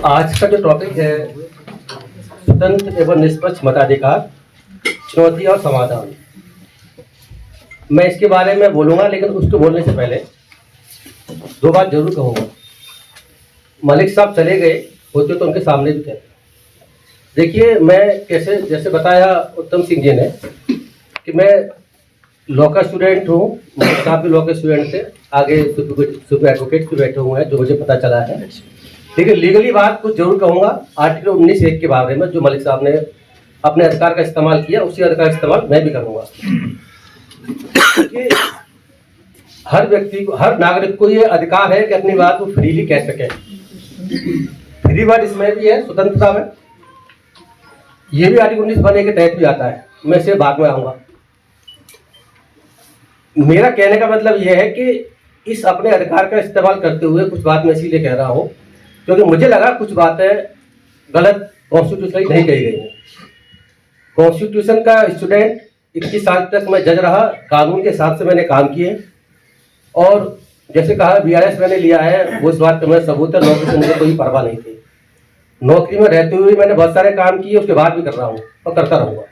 आज का जो टॉपिक है स्वतंत्र एवं निष्पक्ष मताधिकार, चुनौती और समाधान। मैं इसके बारे में बोलूंगा, लेकिन उसको बोलने से पहले दो बात जरूर कहूंगा। मलिक साहब चले गए होते तो उनके सामने भी थे। देखिए, मैं कैसे जैसे बताया उत्तम सिंह जी ने कि मैं लॉ का स्टूडेंट हूँ, मलिक साहब भी लॉ के स्टूडेंट थे, आगे सुपर एडवोकेट भी बैठे हुए हैं जो मुझे पता चला है। लेकिन लीगली बात कुछ जरूर कहूँगा आर्टिकल 19(1) के बारे में, जो मलिक साहब ने अपने अधिकार का इस्तेमाल किया, उसी अधिकार का इस्तेमाल मैं भी करूँगा। हर व्यक्ति को, हर नागरिक को ये अधिकार है कि अपनी बात को फ्रीली कह सके। फ्री वर्ड इसमें भी है, स्वतंत्रता में। ये भी आर्टिकल 19(1) के तहत भी आता है, मैं इसे बाद में आऊँगा। मेरा कहने का मतलब यह है कि इस अपने अधिकार का इस्तेमाल करते हुए कुछ बात मैं इसीलिए कह रहा हूँ क्योंकि मुझे लगा कुछ बातें गलत कॉन्स्टिट्यूशनली नहीं कही गई हैं। कॉन्स्टिट्यूशन का स्टूडेंट 21 साल तक मैं जज रहा, कानून के हिसाब से मैंने काम किए, और जैसे कहा BRS मैंने लिया है, वो इस बात का मैं सबूत है। नौकरी से मुझे कोई परवाह नहीं थी। नौकरी में रहते हुए मैंने बहुत सारे काम किए, उसके बाद भी कर रहा हूँ और करता रहूँगा।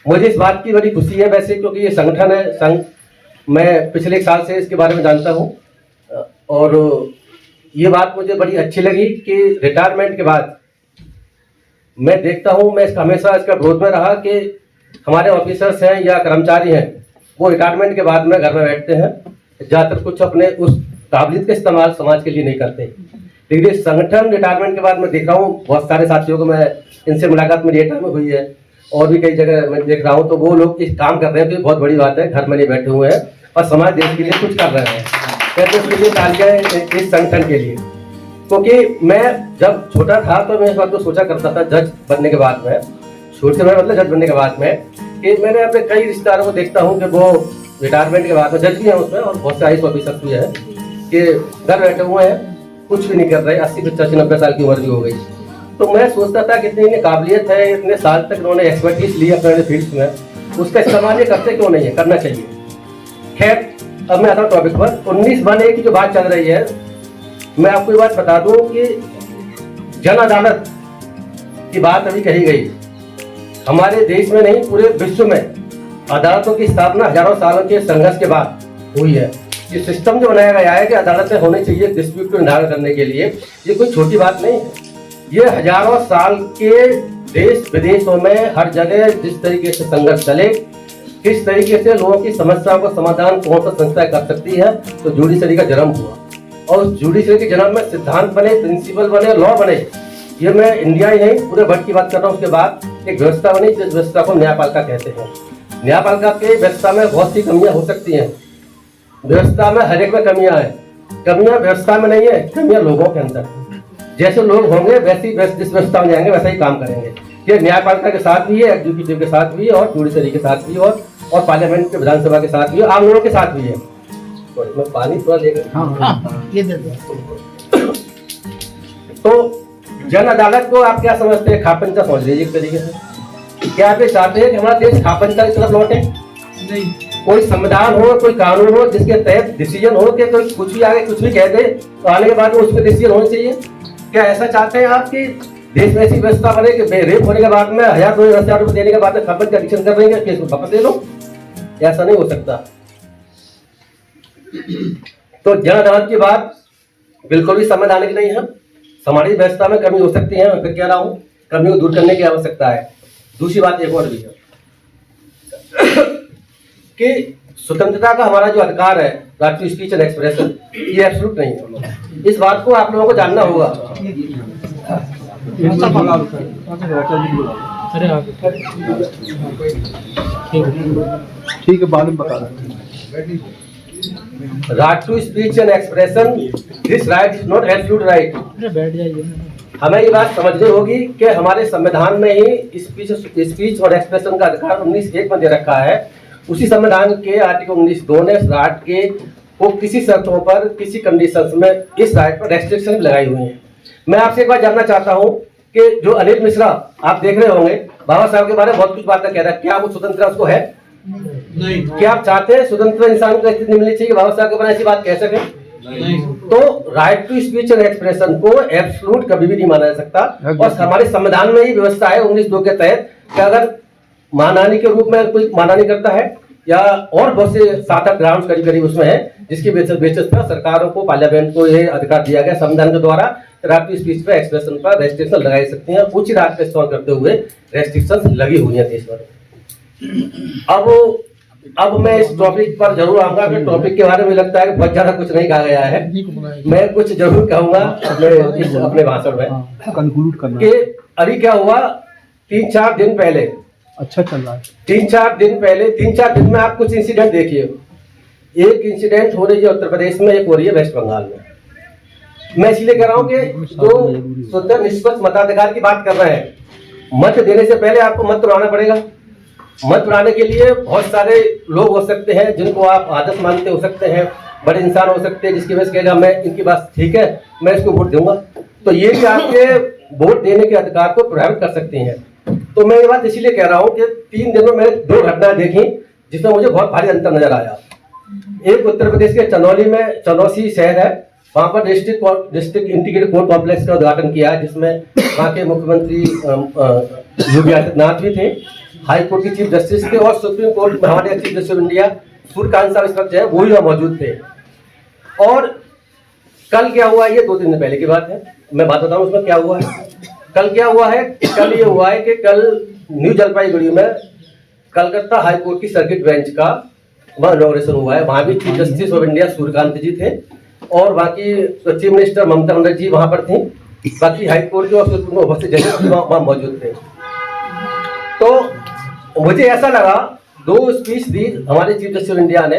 मुझे इस बात की बड़ी खुशी है वैसे, क्योंकि ये संगठन है, संघ, मैं पिछले 1 साल से इसके बारे में जानता हूँ, और ये बात मुझे बड़ी अच्छी लगी कि रिटायरमेंट के बाद मैं देखता हूँ, मैं हमेशा इसका विरोध में रहा कि हमारे ऑफिसर्स हैं या कर्मचारी हैं, वो रिटायरमेंट के बाद में घर में बैठते हैं, ज़्यादातर कुछ अपने उस काबिलियत का इस्तेमाल समाज के लिए नहीं करते। लेकिन इस संगठन रिटायरमेंट के बाद मैं देख रहा हूँ, बहुत सारे साथियों को मैं इनसे मुलाकात मेरी रिटायर में हुई है और भी कई जगह मैं देख रहा हूँ, तो वो लोग इस काम कर रहे हैं, तो बहुत बड़ी बात है। घर में नहीं बैठे हुए हैं और समाज देश के लिए कुछ कर रहे हैं। कहते उसके लिए तालियां इस संगठन के लिए। क्योंकि मैं जब छोटा था तो मैं इस बात को सोचा करता था, जज बनने के बाद में, छोटे में मतलब जज बनने के बाद में, कि मैंने अपने कई रिश्तेदारों को देखता हूँ कि वो रिटायरमेंट के बाद में जज भी हैं उसमें, और बहुत से IAS ऑफिसर्स भी हैं कि घर बैठे हुए हैं, कुछ भी नहीं कर रहे, 80, 85, 90 साल की उम्र भी हो गई। तो मैं सोचता था कि इतनी काबिलियत है, इतने साल तक उन्होंने एक्सपर्टीज ली अपने फील्ड में, उसका इस्तेमाल ये करते क्यों नहीं है, करना चाहिए। खैर, अब मैं आता हूँ टॉपिक पर। 19(1) की जो बात चल रही है, मैं आपको ये बात बता दूं कि जन अदालत की बात अभी कही गई। हमारे देश में नहीं, पूरे विश्व में अदालतों की स्थापना हजारों सालों के संघर्ष के बाद हुई है। ये सिस्टम जो बनाया गया है कि अदालतें होनी चाहिए डिस्प्यूट को निर्धारण करने के लिए, ये कोई छोटी बात नहीं है। ये हजारों साल के देश विदेशों में हर जगह जिस तरीके से संघर्ष चले, किस तरीके से लोगों की समस्याओं का समाधान कौन सा संस्था कर सकती है, तो जुडिशरी का जन्म हुआ। और उस जुडिशरी के जन्म में सिद्धांत बने, प्रिंसिपल बने, लॉ बने। ये मैं इंडिया ही नहीं, पूरे वर्ल्ड की बात कर रहा हूँ। उसके बाद एक व्यवस्था बनी, जिस व्यवस्था को न्यायपालिका कहते हैं। न्यायपालिका के व्यवस्था में बहुत सी कमियां हो सकती हैं। व्यवस्था में हर एक में कमियां हैं। कमियां व्यवस्था में नहीं है, कमियां लोगों के अंदर। जैसे लोग होंगे वैसी जिस व्यवस्था में जाएंगे वैसा ही काम करेंगे। ये न्यायपालिका के साथ भी है, एग्जीक्यूटिव के साथ भी है, और जुडिशरी के साथ भी है, और पार्लियामेंट के विधानसभा के साथ भी है, आम लोगों के साथ भी है। मैं पानी थोड़ा लेकर ये दे दो। तो जन अदालत को आप क्या समझते हैं? खापंचा समझ लीजिए एक तरीके से। क्या आप ये चाहते हैं कि हमारा देश खापंचा की तरफ लौटे? नहीं। कोई संविधान हो, कोई कानून हो जिसके तहत डिसीजन हो कि कोई कुछ भी आगे कुछ भी कह दे तो आने के बाद उस पर डिसीजन होनी चाहिए। क्या ऐसा चाहते हैं आप कि देश में ऐसी व्यवस्था बने कि रेप होने के बाद में 1000-2000 रुपये देने के बाद में खापंच का एडिक्शन कर रहे हैं, केस को वापस ले लो? ऐसा नहीं हो सकता। तो जन अदालत की बात बिल्कुल भी संवैधानिक नहीं है। हमारी व्यवस्था में कमी हो सकती है, मैं फिर कह रहा हूं, कमी को दूर करने की आवश्यकता है। दूसरी बात एक और भी है कि स्वतंत्रता का हमारा जो अधिकार है, right to speech and expression, ये एब्सोल्यूट नहीं है। इस बात को आप लोगों को जानना होगा। ठीक है, बाद में बता रहे। Right to speech and expression, this right is not absolute right. हमें ये बात समझनी होगी कि हमारे संविधान में ही स्पीच और एक्सप्रेशन का अधिकार 19(1) में दे रखा है। उसी संविधान के आर्टिकल 19(2) ने इस राइट के को किसी शर्तों पर, किसी कंडीशंस में इस राइट पर रेस्ट्रिक्शन लगाई हुई है। मैं आपसे एक बात जानना चाहता हूँ कि जो अनिल मिश्रा आप देख रहे होंगे, बाबा साहब के बारे में बहुत कुछ बातें कह रहा है, क्या वो स्वतंत्रता उसको है? नहीं। क्या आप चाहते हैं स्वतंत्र इंसान को स्थिति मिलनी चाहिए बाबा साहब के बारे में ऐसी बात कह सके? तो right to speech and expression को एब्सोल्यूट कभी भी नहीं माना जा सकता। और हमारे संविधान में ही व्यवस्था है 19(2) के तहत कि अगर मानहानि के रूप में कोई मानहानि करता है या और बहुत से 7-8 ग्राउंड करीब उसमें है, जिसकी बेसिस पर सरकारों को, पार्लियामेंट को ये अधिकार दिया गया संविधान के द्वारा, राइट टू स्पीच पर, एक्सप्रेशन पर रेस्ट्रिक्शन लगाई सकती हैं। उच्च राज का इस्तेमाल करते हुए रेस्ट्रिक्शन लगी हुई है देश भर। अब मैं इस टॉपिक पर जरूर आऊंगा कि टॉपिक के बारे में लगता है कि बहुत ज्यादा कुछ नहीं कहा गया है। मैं कुछ जरूर कहूंगा अपने भाषण में कंक्लूड करना कि अभी क्या हुआ 3-4 दिन पहले, अच्छा चल रहा है। 3-4 दिन पहले, 3-4 दिन में आप कुछ इंसिडेंट देखिए। एक इंसिडेंट हो रही है उत्तर प्रदेश में, एक हो रही है वेस्ट बंगाल में। मैं इसलिए कह रहा हूँ कि जो स्वतंत्र निष्पक्ष मताधिकार की बात कर रहे हैं, मत देने से पहले आपको मत बनाना पड़ेगा। मत बनाने के लिए बहुत सारे लोग हो सकते हैं जिनको आप आदत मानते हो सकते हैं, बड़े इंसान हो सकते हैं जिसकी वजह से कहेगा मैं इनकी बात ठीक है, मैं इसको वोट दूंगा। तो ये भी आपके वोट देने के अधिकार को प्रभावित कर सकती हैं। तो मैं ये बात इसीलिए कह रहा हूँ कि 3 दिनों में 2 घटनाएं देखी जिसमें मुझे बहुत भारी अंतर नजर आया। एक उत्तर प्रदेश के चंदौसी शहर है, वहां पर डिस्ट्रिक्ट इंटीग्रेटेड कोर्ट कॉम्प्लेक्स का उद्घाटन किया है, जिसमें वहां के मुख्यमंत्री योगी आदित्यनाथ भी थे, हाई कोर्ट के चीफ जस्टिस थे और सुप्रीम कोर्ट में हमारे chief justice of India Suryakant साहब इस वक्त जो है वो ही मौजूद थे। और कल क्या हुआ, ये 2-3 दिन पहले की बात है, मैं बात बताऊं उसमें क्या हुआ है। कल क्या हुआ है, कल ये हुआ है कि कल न्यू जलपाईगुड़ी में कलकत्ता हाई कोर्ट की सर्किट बेंच का वहां इनॉग्रेशन हुआ है। वहां भी chief justice of India Suryakant ji थे और बाकी चीफ मिनिस्टर ममता बनर्जी जी वहां पर थी, बाकी हाई कोर्ट के और सुप्रीम कोर्ट बहुत से जजेस वहां मौजूद थे। तो मुझे ऐसा लगा 2 स्पीच दी हमारे चीफ जस्टिस ऑफ इंडिया ने,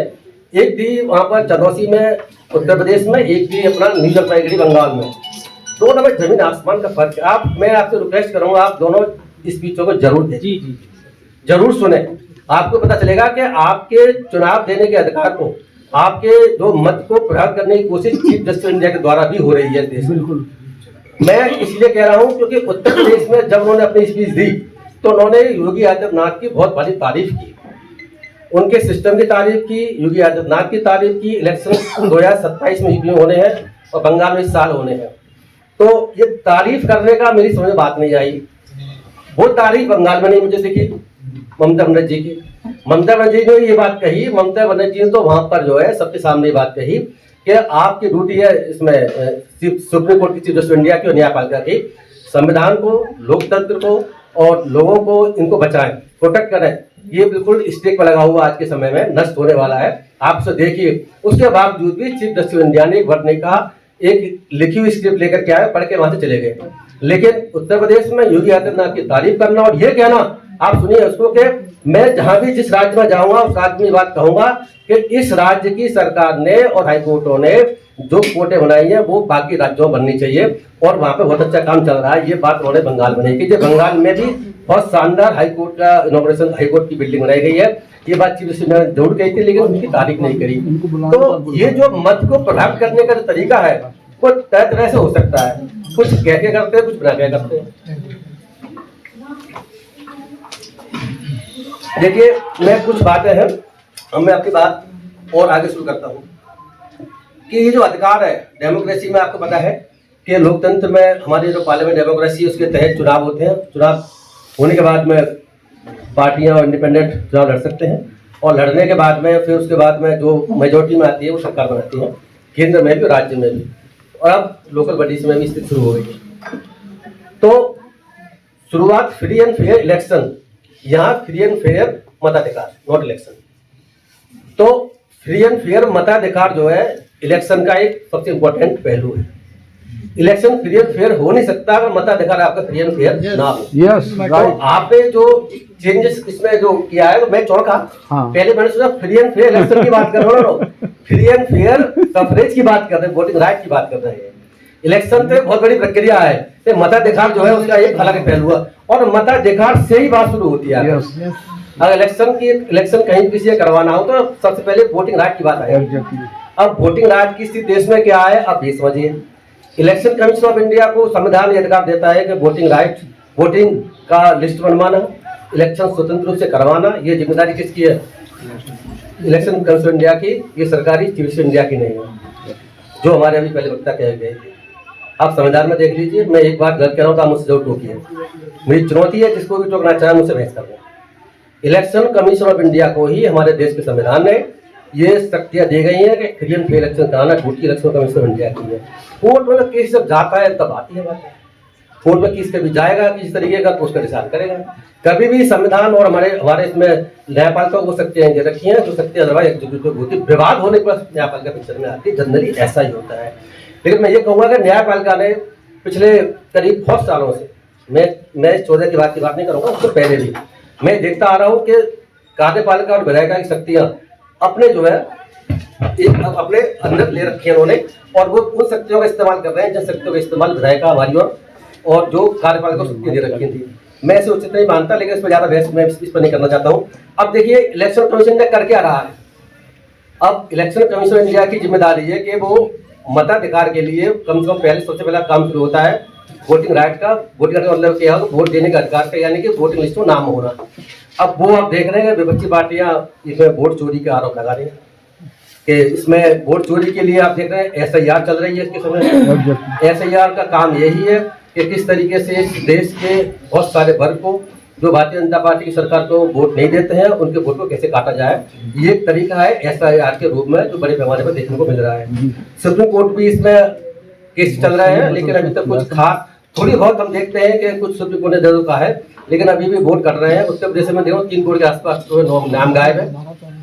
एक दी वहां पर चंदौसी में उत्तर प्रदेश में, एक दी अपना न्यू जलपाईगुड़ी बंगाल में। दोनों में जमीन आसमान का फर्क है। मैं आपसे रिक्वेस्ट करूंगा आप दोनों स्पीचों को जरूर देखें, जरूर सुने। आपको पता चलेगा कि आपके चुनाव देने के अधिकार को, आपके जो मत को प्रभावित करने की कोशिश चीफ जस्टिस ऑफ इंडिया के द्वारा भी हो रही है देश में। बिल्कुल, मैं इसलिए कह रहा हूं क्योंकि उत्तर प्रदेश में जब उन्होंने अपनी स्पीच दी तो उन्होंने योगी आदित्यनाथ की बहुत बड़ी तारीफ की, उनके सिस्टम की तारीफ की, योगी आदित्यनाथ की तारीफ की। इलेक्शन 2027 में यूपी में होने हैं और बंगाल में इस साल होने हैं, तो ये तारीफ करने का मेरी समझ में बात नहीं आई। वो तारीफ बंगाल में नहीं मुझे दिखी ममता बनर्जी की। ममता बनर्जी ने ये बात कही, ममता बनर्जी ने तो वहां पर जो है सबके सामने ये बात कही कि आपकी ड्यूटी है इसमें सुप्रीम कोर्ट की चीफ जस्टिस ऑफ इंडिया की और न्यायपालिका की, संविधान को, लोकतंत्र को और लोगों को इनको बचाएं, प्रोटेक्ट करें। ये बिल्कुल स्टेक पर लगा हुआ आज के समय में नष्ट होने वाला है। आप सब देखिए, उसके बावजूद भी चीफ जस्टिस ऑफ इंडिया ने एक वर्ड नहीं कहा, एक लिखी हुई स्क्रिप्ट लेकर के आए, पढ़ के वहां से चले गए। लेकिन उत्तर प्रदेश में योगी आदित्यनाथ की तारीफ करना और ये कहना, आप सुनिए उसको कि मैं जहां भी जिस राज्य में जाऊंगा उस राज्य में बात कहूंगा कि इस राज्य की सरकार ने और हाईकोर्टों ने जो कोर्टें बनाई है वो बाकी राज्यों में बननी चाहिए और वहां पे बहुत अच्छा काम चल रहा है। ये बात उन्होंने बंगाल में नहीं की। बंगाल में भी बहुत शानदार हाईकोर्ट का इनॉग्रेशन, हाईकोर्ट की बिल्डिंग बनाई गई है। ये बात चीफ जस्टिस ने जरूर कही थी लेकिन उनकी तारीफ नहीं करी। तो ये जो मत को प्रभावित करने का जो तरीका है वो तरह तरह से हो सकता है, कुछ कह के करते हैं, कुछ बना के करते हैं। देखिए, मैं कुछ बातें हैं, अब मैं आपकी बात और आगे शुरू करता हूँ कि ये जो अधिकार है डेमोक्रेसी में, आपको पता है कि लोकतंत्र में हमारी जो पार्लियामेंट डेमोक्रेसी है उसके तहत चुनाव होते हैं। चुनाव होने के बाद में पार्टियां और इंडिपेंडेंट चुनाव लड़ सकते हैं और लड़ने के बाद में फिर उसके बाद में जो मेजोरिटी में आती है वो सरकार बनाती है, केंद्र में भी, राज्य में भी, और अब लोकल बॉडीज में भी स्थिति शुरू हो गई है। तो शुरुआत फ्री एंड फेयर इलेक्शन, यहाँ फ्री एंड फेयर मताधिकार, नॉट इलेक्शन। तो फ्री एंड फेयर मताधिकार जो है इलेक्शन का एक सबसे इंपॉर्टेंट पहलू है। इलेक्शन फ्री एंड फेयर हो नहीं सकता अगर मताधिकार आपका फ्री एंड फेयर ना हो। यस, तो आपने जो चेंजेस इसमें जो किया है, मैं चौंका। पहले मैंने सोचा फ्री एंड फेयर इलेक्शन की बात कर रहे हो, फ्री एंड फेयर सफरेज की बात कर रहे हैं, वोटिंग राइट की बात कर रहे हैं। इलेक्शन तो बहुत बड़ी प्रक्रिया है, तो मताधिकार जो है उसका एक अलग पहलू है और मताधिकार से ही बात शुरू होती है। अगर इलेक्शन कहीं किसी से करवाना हो तो सबसे पहले वोटिंग राइट की बात आएगी। अब वोटिंग राइट की स्थिति देश में क्या है, अब ये समझिए। इलेक्शन कमीशन ऑफ इंडिया को संविधान ये अधिकार देता है कि वोटिंग राइट, वोटिंग का लिस्ट बनवाना, इलेक्शन स्वतंत्र रूप से करवाना, ये जिम्मेदारी किसकी है? इलेक्शन कमीशन ऑफ इंडिया की, ये सरकारी चीफ जस्टिस इंडिया की नहीं है। जो हमारे अभी पहले वक्ता कहे गए थे। आप संविधान में देख लीजिए, मैं एक बात गलत कह रहा हूँ तो आप मुझसे जरूर टोकिए। मेरी चुनौती है, जिसको भी टोकना चाहे मुझसे बहस करना। इलेक्शन कमीशन ऑफ इंडिया को ही हमारे देश के संविधान ने ये शक्तियां दी गई हैं कि फ्री एंड फेयर इलेक्शन कराना duty election commission of India की है। कोर्ट में केस जब जाता है तब आती है बात। कोर्ट में केस कभी जाएगा किस तरीके का तो उसका डिसाइड करेगा। कभी भी संविधान और हमारे इसमें न्यायपालिका वो शक्तियां दे रखी हैं जो शक्तियां अदरवाइज एग्जीक्यूटिव होती है। विवाद होने पर न्यायपालिका पिक्चर में आती है, जनरली ऐसा ही होता है। लेकिन मैं ये कहूँगा कि न्यायपालिका ने पिछले करीब बहुत सालों से, मैं 14 की बात नहीं करूँगा, उससे पहले भी मैं देखता आ रहा हूँ कि कार्यपालिका और विधायिका की शक्तियाँ अपने जो है एक अपने अंदर ले रखी है उन्होंने, और वो उन शक्तियों का इस्तेमाल कर रहे हैं जिन शक्तियों का इस्तेमाल विधायिका हमारी और जो कार्यपालिका को शक्तियाँ दे रखी थी। मैं इसे उचित नहीं मानता, लेकिन इस पर ज़्यादा बहस मैं इस पर नहीं करना चाहता हूँ। अब देखिए इलेक्शन कमीशन ने कर क्या रहा है। अब इलेक्शन कमीशन ऑफ इंडिया की जिम्मेदारी है कि वो मताधिकार के लिए कम से कम पहले सबसे पहला काम शुरू होता है वोटिंग राइट का। वोटिंग राइट का मतलब क्या है, वोट देने का अधिकार का, यानी कि वोटिंग लिस्ट में नाम होना। अब वो आप देख रहे हैं विपक्षी पार्टियां इसमें वोट चोरी का आरोप लगा रही हैं कि इसमें वोट चोरी के लिए आप देख रहे हैं SIR चल रही है। इसके समय SIR का काम यही है कि किस तरीके से इस देश के बहुत सारे वर्ग को जो भारतीय जनता पार्टी की सरकार को वोट नहीं देते हैं उनके वोट को कैसे काटा जाए। ये एक तरीका है SIR के रूप में जो बड़े पैमाने पर देखने को मिल रहा है। सुप्रीम कोर्ट भी इसमें केस चल रहे हैं, लेकिन अभी तक कुछ खास थोड़ी बहुत हम देखते हैं कि कुछ सुप्रीम कोर्ट ने जरूर कहा है, लेकिन अभी भी वोट कर रहे हैं। उत्तर प्रदेश में देखो 3 करोड़ के आसपास तो नाम गायब है।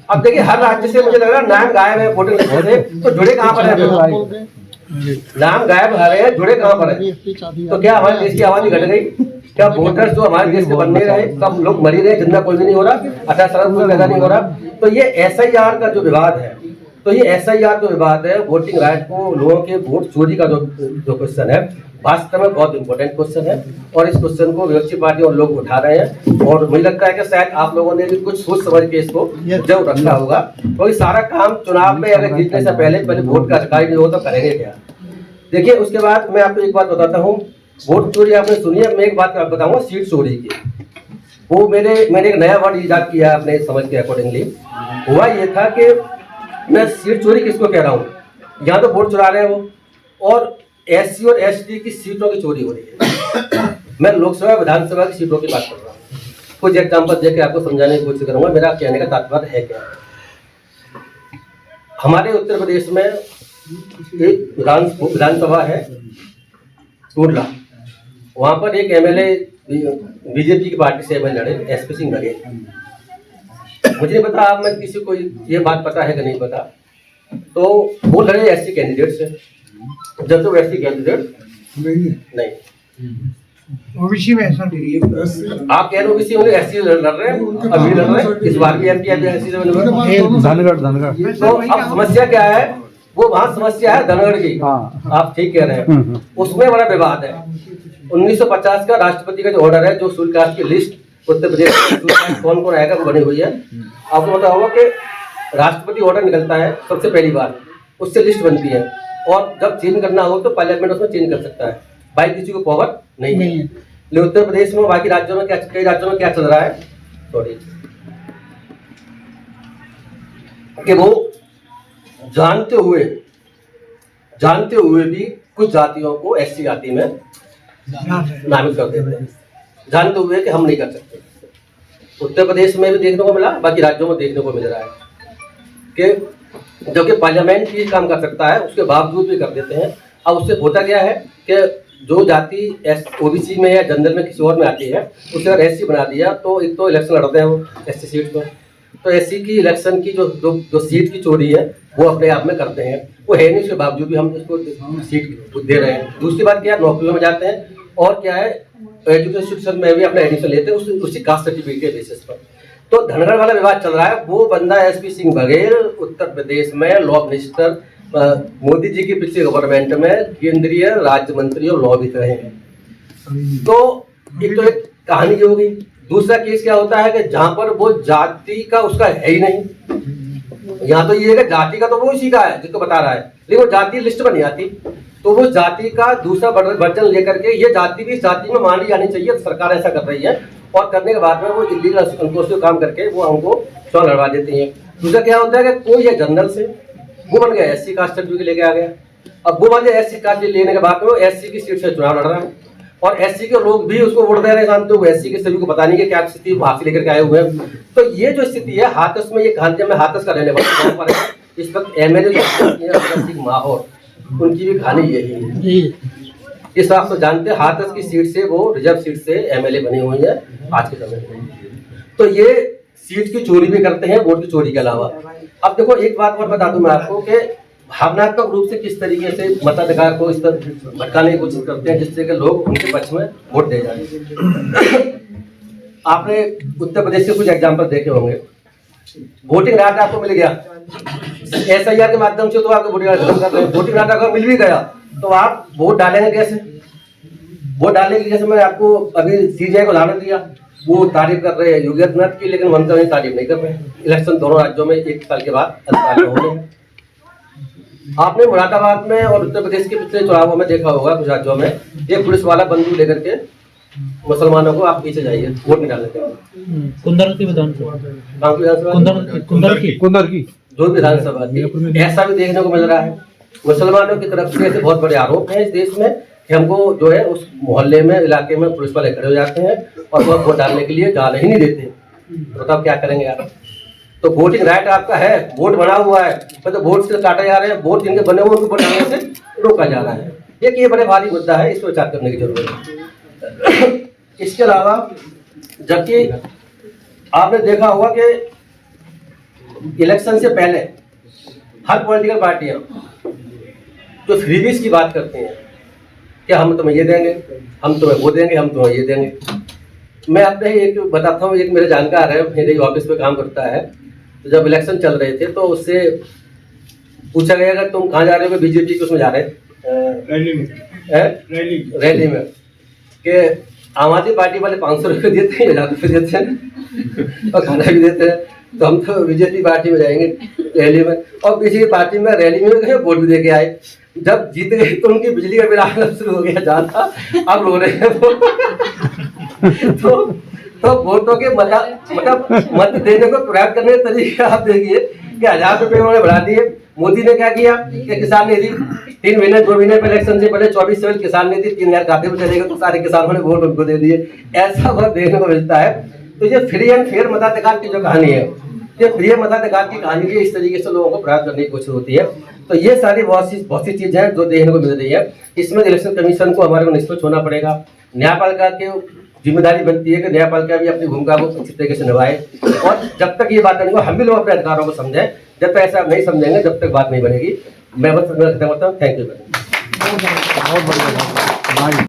अब देखिए हर राज्य से मुझे लग रहा है नाम गायब है वोटिंग लिस्ट से, तो जुड़े कहाँ पर है? नाम गायब हो रहे हैं, जुड़े कहाँ पर है? तो क्या हमारे देश की आबादी घट गई? क्या वोटर्स जो हमारे देश के बनने रहे सब लोग मरी रहे, जिंदा कोई भी नहीं हो रहा, 18 साल कोई पैदा नहीं हो रहा? तो ये SIR का जो विवाद है, तो ये SIR जो विवाद है, वोटिंग राइट को लोगों के वोट चोरी का जो क्वेश्चन है, वास्तव में बहुत इंपॉर्टेंट क्वेश्चन है। और इस क्वेश्चन को विपक्षी पार्टी और लोग उठा रहे हैं, और मुझे लगता है कि शायद आप लोगों ने भी कुछ सोच समझ के इसको जरूर रखा होगा। तो सारा काम चुनाव में अगर जीतने से पहले वोट का अधिकार नहीं हो तो करेंगे क्या? देखिए उसके बाद मैं आपको एक बात बताता हूँ। वोट चोरी आपने सुनी है, मैं एक बात आपको बताऊंगा सीट चोरी की। वो मैंने एक नया वर्ड ईजाद किया अपने समझ के अकॉर्डिंगली। हुआ ये था कि मैं सीट चोरी किसको कह रहा हूँ, यहाँ तो वोट चुरा रहे हैं वो, और SC और ST की सीटों की चोरी हो रही है। मैं लोकसभा विधानसभा की सीटों की बात कर रहा हूँ। कुछ एग्जाम्पल देके आपको समझाने की कोशिश करूंगा मेरा कहने का तात्पर्य है क्या। हमारे उत्तर प्रदेश में एक विधानसभा है टूडला, वहां पर एक MLA BJP की पार्टी से MLA लड़े, SP सिंह बघेल। मुझे नहीं पता आप में किसी को ये बात पता है कि नहीं पता। तो वो लड़े SC कैंडिडेट से, जब तो SC कैंडिडेट नहीं ओबीसी में ऐसा आप कह रहे हो OBC में SC लड़ रहे हैं, अभी लड़ रहे हैं, इस बार भी MP SC से धनगढ़। तो अब समस्या क्या है, वो वहाँ समस्या है धनगढ़ की। आप ठीक कह रहे हैं, उसमें बड़ा विवाद है। 1950 का राष्ट्रपति का जो ऑर्डर है, जो शुल्क कास्ट की लिस्ट उत्तर प्रदेश में कौन कौन आएगा वो बनी हुई है। आपको पता होगा कि राष्ट्रपति ऑर्डर निकलता है सबसे पहली बार, उससे लिस्ट बनती है, और जब चेंज करना हो तो पार्लियामेंट उसमें चेंज कर सकता है, बाकी किसी को पावर नहीं है। लेकिन उत्तर प्रदेश में बाकी राज्यों में कई राज्यों में क्या चल रहा है, सॉरी, कि वो जानते हुए भी कुछ जातियों को SC जाति में नामित कर देते हैं, जानते हुए कि हम नहीं कर सकते। उत्तर प्रदेश में भी देखने को मिला, बाकी राज्यों में देखने को मिल रहा है कि जो कि पार्लियामेंट ही काम कर सकता है उसके बावजूद भी कर देते हैं। अब उससे होता क्या है कि जो जाति OBC में या जनरल में किसी और में आती है उसे अगर SC बना दिया तो एक तो इलेक्शन लड़ते हैं वो SC सीट पर, तो SC की इलेक्शन की जो सीट की चोरी है वो अपने आप में करते हैं। वो है नहीं, उसके बावजूद भी हम उसको सीट दे रहे हैं। दूसरी बात क्या है, नौकरियों में जाते हैं, और क्या है एजुकेशन में भी अपना एडमिशन लेते हैं उसी कास्ट सर्टिफिकेट के बेसिस पर। तो धनगढ़ वाला विवाद चल रहा है, वो बंदा SP सिंह बघेल उत्तर प्रदेश में लॉ मिनिस्टर मोदी जी की पिछली गवर्नमेंट में केंद्रीय राज्य मंत्री और लॉ भी रहे हैं। तो एक कहानी हो गई। दूसरा केस क्या होता है कि जहां पर वो जाति का उसका है ही नहीं, यहाँ तो ये है कि जाति का तो वो इसी का है जिसको बता रहा है, लेकिन वो जाति लिस्ट में नहीं आती, तो वो जाति का दूसरा वर्जन लेकर के ये जाति भी इस जाति में मानी जानी चाहिए, तो सरकार ऐसा कर रही है, और करने के बाद में वो इलीगल अनकोर्सिव काम करके वो हमको चुनाव लड़वा देती है। दूसरा क्या होता है कि कोई है जनरल से, वो बन गया SC कास्ट सर्टिफिकेट लेके आ गया, अब वो वाले SC कार्ड लेने के बाद में वो SC की सीट से चुनाव लड़ रहा है और SC के लोग भी उसको वोट दे रहे हैं, जानते हो SC के सभी को पता नहीं कि क्या स्थिति वहां से लेकर के आए हुए हैं। तो ये जो स्थिति है हाथरस में, ये कहानी में हाथरस का रहने वाला है, इस वक्त MLA माहौर उनकी भी कहानी यही है। इस हिसाब से जानते हैं हाथरस की सीट से वो रिजर्व सीट से MLA बनी हुई है आज के समय में। तो ये सीट की चोरी भी करते हैं वोट की चोरी के अलावा। अब देखो एक बात और बता दूं मैं आपको कि भावनात्मक रूप से किस तरीके से मताधिकार को इस तरह भटकाने की कोशिश करते हैं जिससे कि लोग उनके पक्ष में वोट दे जाए। आपने उत्तर प्रदेश के कुछ एग्जाम्पल देखे होंगे, वोटिंग राइट आपको मिल गया SIR के माध्यम से, तो आपको वोटिंग राइट खत्म कर रहे हैं। वोटिंग राइट अगर मिल भी गया तो आप वोट डालेंगे कैसे? वोट डालने के जैसे मैंने आपको अभी CJI को उदाहरण दिया, वो तारीफ कर रहे हैं योगी आदित्यनाथ की, लेकिन ममता ने तारीफ नहीं कर रहे हैं। इलेक्शन दोनों राज्यों में 1 साल के बाद अधिकार हो रहे हैं। आपने मुरादाबाद में और उत्तर प्रदेश के पिछले चुनावों में देखा होगा कुछ राज्यों में एक पुलिस वाला बंदूक लेकर के मुसलमानों को आप पीछे जाइए वोट नहीं डालने के। कुंदर की विधानसभा, कुंदर की जो विधानसभा थी, ऐसा भी देखने को मिल रहा है। मुसलमानों की तरफ से ऐसे बहुत बड़े आरोप हैं इस देश में कि हमको जो है उस मोहल्ले में, इलाके में पुलिस वाले खड़े हो जाते हैं और वो वोट डालने के लिए डाल ही नहीं देते। बताओ क्या करेंगे आप? तो वोटिंग राइट आपका है, वोट बना हुआ है, तो वोट से काटे जा रहे हैं, वोट जिनके बने हुए उनको वोट डालने से रोका जा रहा है। एक ये बड़े भारी मुद्दा है, इस पर विचार करने की जरूरत है। इसके अलावा जबकि आपने देखा होगा कि इलेक्शन से पहले हर पॉलिटिकल पार्टियां जो फ्रीबीज की बात करती हैं कि हम तुम्हें ये देंगे, हम तुम्हें वो देंगे, हम तुम्हें ये देंगे। मैं आपने एक बताता हूँ, एक मेरे जानकार है, मेरे ऑफिस में काम करता है, तो जब इलेक्शन चल रहे थे तो उससे पूछा गया कि तुम कहाँ जा रहे हो? बीजेपी के उसमें जा रहे हैं रैली में, कि आम आदमी पार्टी वाले 500 रुपये देते हैं, 1000 रुपये देते हैं और खाना भी देते हैं, तो हम तो बीजेपी पार्टी में जाएंगे रैली में। और बीजेपी पार्टी में रैली में गए, वोट भी दे के आए। जब जीत गए तो उनकी बिजली का बिल आना शुरू हो गया, ज्यादा अब रो रहे हैं वो। तो वोटों के मतलब मत देने को प्रयास करने के तरीके आप देखिए कि 1000 रुपये उन्होंने बढ़ा दिए। मोदी ने क्या किया कि किसान निधि 2 महीने पहले इलेक्शन से पहले 24 से किसान निधि 3000 खाते में चलेगा, तो सारे किसानों ने वोट उनको दे दिए। ऐसा बहुत देखने को मिलता है। तो ये फ्री एंड फेयर मताधिकार की जो कहानी है, ये फ्री मताधिकार की कहानी की इस तरीके से लोगों को प्रयास करने की कोशिश होती है। तो ये सारी बहुत सी चीजें हैं जो देखने को मिल रही है। इसमें इलेक्शन कमीशन को हमारे को निष्पक्ष होना पड़ेगा। न्यायपालिका की जिम्मेदारी बनती है कि न्यायपालिका भी अपनी भूमिका को अच्छी तरीके से निभाए, और जब तक ये बात नहीं हो, हम भी लोग अपने अधिकारों को समझें। जब तक ऐसा नहीं समझेंगे तब तक बात नहीं बनेगी। मैं बस खत्म करता हूँ। Thank you. बहुत बढ़िया।